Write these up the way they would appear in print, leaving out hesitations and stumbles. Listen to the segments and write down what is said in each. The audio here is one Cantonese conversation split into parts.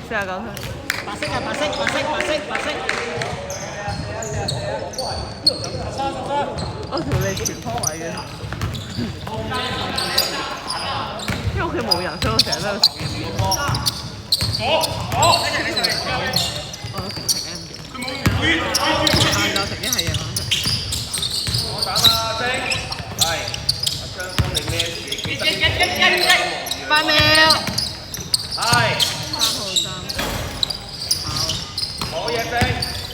49分。白色。我條脷全方位嘅，因為屋企冇人，所以我成日都喺度食嘢。我成日食 M 嘅，晏晝食一係夜晚食。8秒。3號3跑。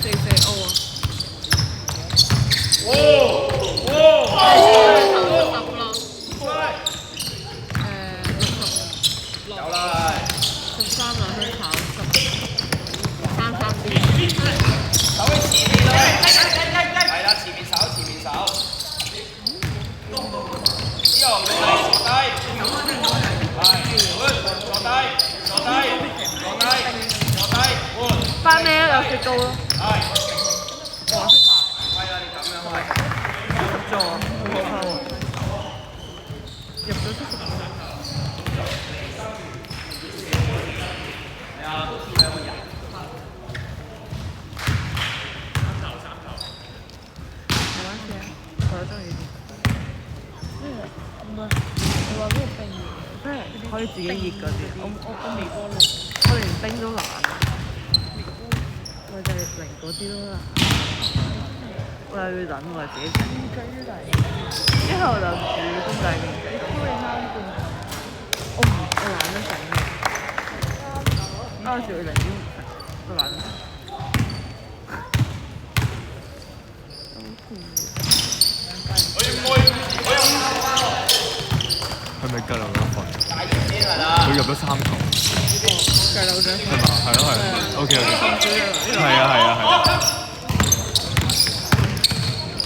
44 O 啊！10咯。13兩分跑13 B。手喺前面啦，係啦，前面手。之後你前低，係，坐低，8秒有雪糕咯。係。黃色牌。係啊，你咁樣係。70座啊，好可怕喎！入咗70座。係啊，都見到有個人。冇關係啊，我都中意。唔係，你話嗰個冰嘅，即係可以自己熱嗰啲。我微波爐，我連冰都難。我就係零嗰啲咯。我又要等我自己整。之後就煮公仔麵。我懶得整嘅。有時會寧願唔食，都懶得整。係咪計漏咗一份？佢入咗3球。計漏咗。係嘛？係咯。OK。係啊。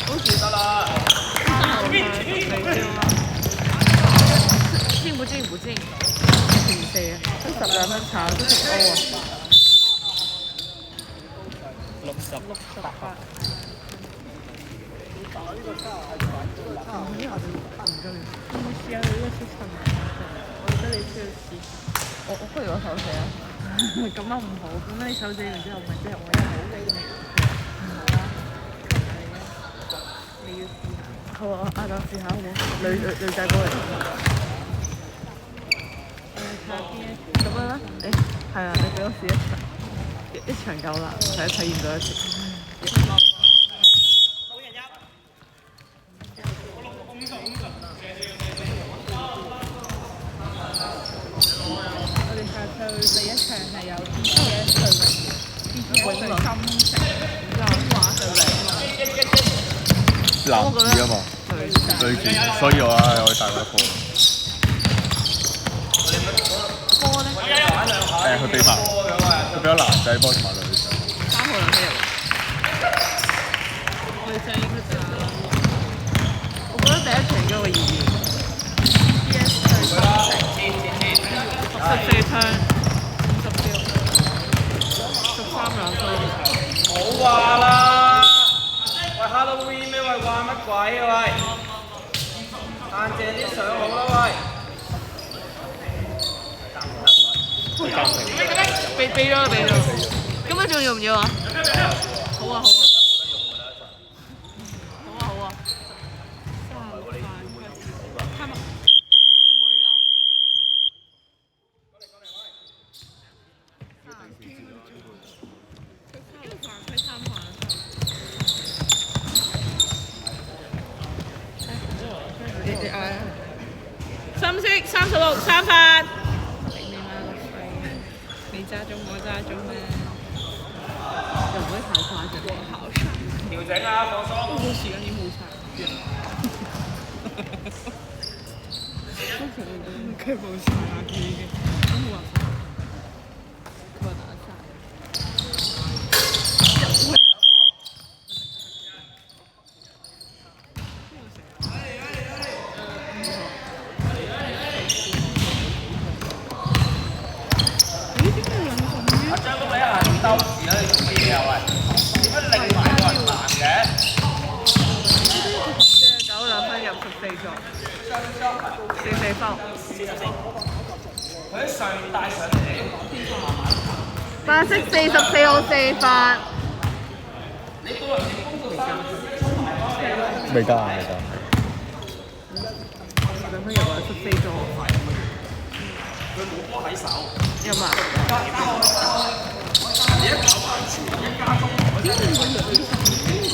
好似得啦。進不進？平4啊，都12分炒都食 O 啊。68。我冇試下佢呢個出襯，我覺得你需要試。我不如我手寫啊，咁樣唔好。咁你手寫完之後，咪即係我又好你嘅。唔好啦，你要試下。好啊，我試下好唔好？女仔過嚟。咁樣啦，係啊，你俾我試一場夠啦，睇驗咗一次。我哋下晝第一場係有 BTS 對永對金城，然之後話對男子啊嘛，對住，所以我去大個波。波咧？佢俾咗男仔波同埋女仔。3號兩飛入。女仔應該就我覺得第一場應該會熱。BTS 對金城，14槍，50票，13兩分。冇話啦，喂 Halloween 咩？喂話乜鬼啊喂？硬淨啲相好啦喂。俾咗。咁樣仲要唔要啊？好啊。深色36 3發。你揸中我揸中咩？又唔可以太誇張。好爽。調整啊，放鬆。好時間已經冇晒。佢冇晒啦，佢已經。都冇話晒。佢話打晒。兜住啦！你做咩嘢啊喂？點解擰埋個人行嘅？9兩分入14座，44分。佢喺上帶上嚟，慢慢行。白色44號4發。未加未加。兩分入啊，14咗。佢冇波喺手。有嘛？你一搞埋前一加中，邊個喺背後？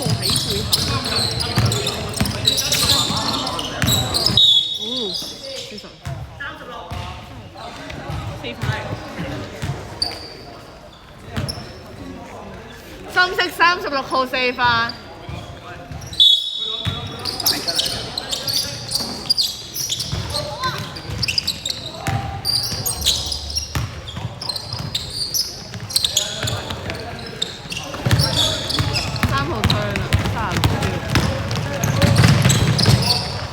哦，40。4發。深色36號4發。3號推啦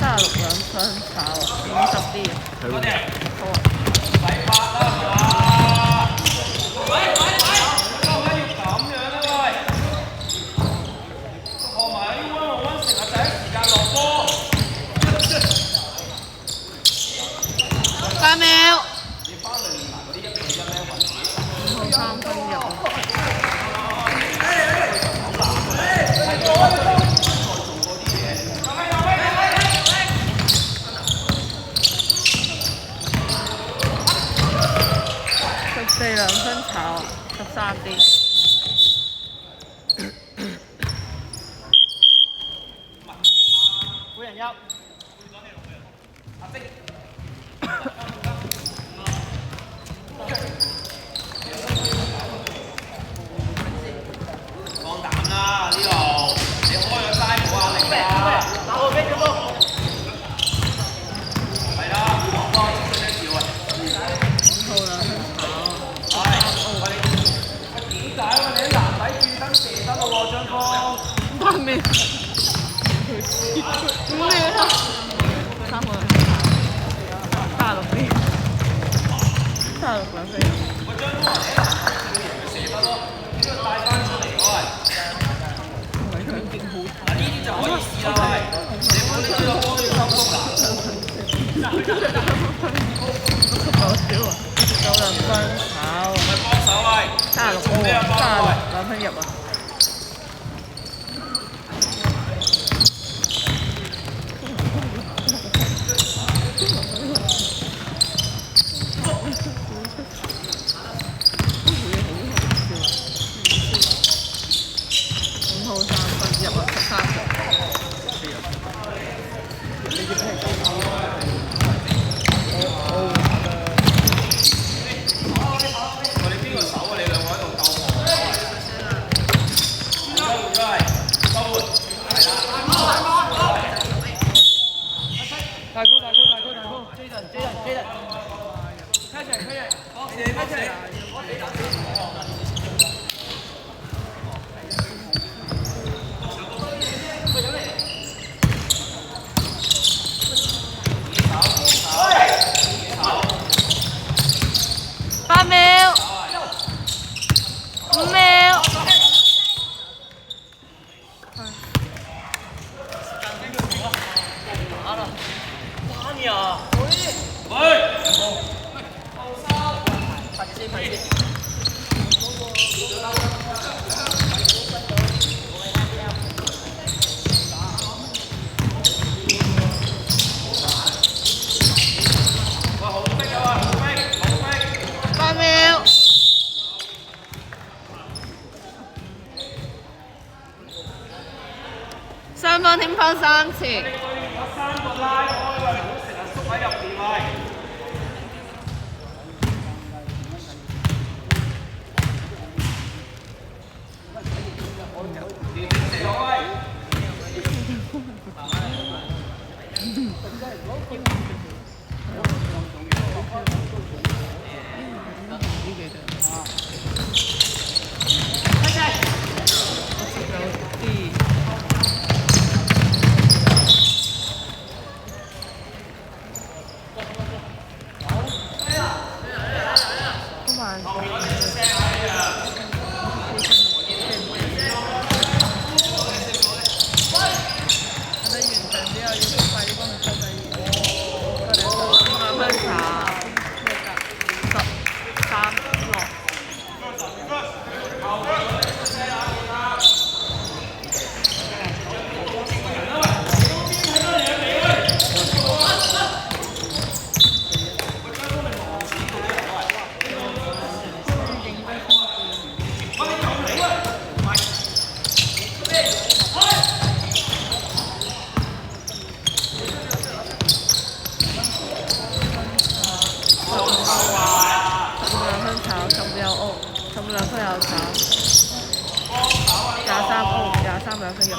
，36兩分炒50啲啊！嗰啲好啊！洗發啦嘛！喂，點解要咁樣咧？喂，學埋啲溫成日第一時間落波。8秒。你翻嚟練埋嗰啲1對1咧，揾自己5號3分入。14兩分炒13啲。每人休。阿晶。放膽啦呢度，你開咗齋冇壓力㗎。打我邊條波？係啦，黃波出一條啊5號兩分炒。喂，點解喎？你啲男仔轉身射得咯喎，張科。8秒。5秒啦。3號兩分炒。36啲。36兩分。喂，張科你男仔轉佢射得咯，呢個帶翻出嚟喂。嗱呢啲就可以試啦喂，你唔好呢個波都要收工啦。19兩分炒。咪幫手喂36兩分入啊！5號3分入啊！13分。我哋邊個手啊？你兩個喺度鬥望啊？收回收回，係啦。大哥，追人，開始，好，你開始。8秒，5秒。8秒。雙方添翻3次。3個拉開喂，唔好成日縮喺入邊喂。咁兩分有炒23兩分入啊！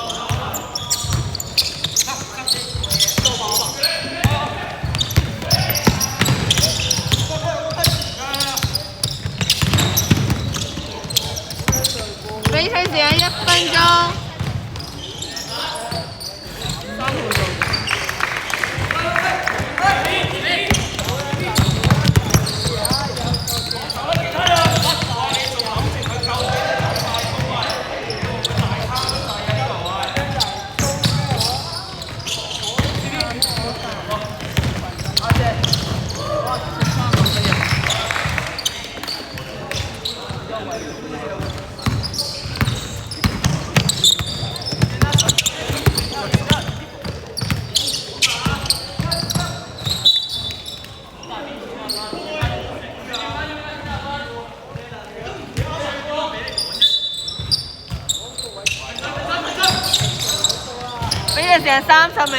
比賽時間1分鐘。3號做。比賽時間30秒。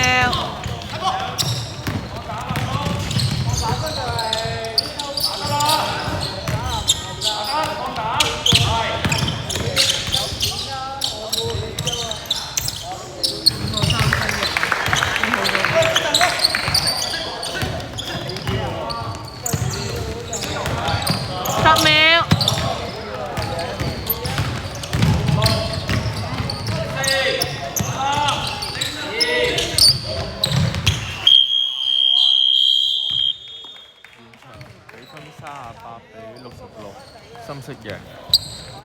10秒。比分38比66，深色贏。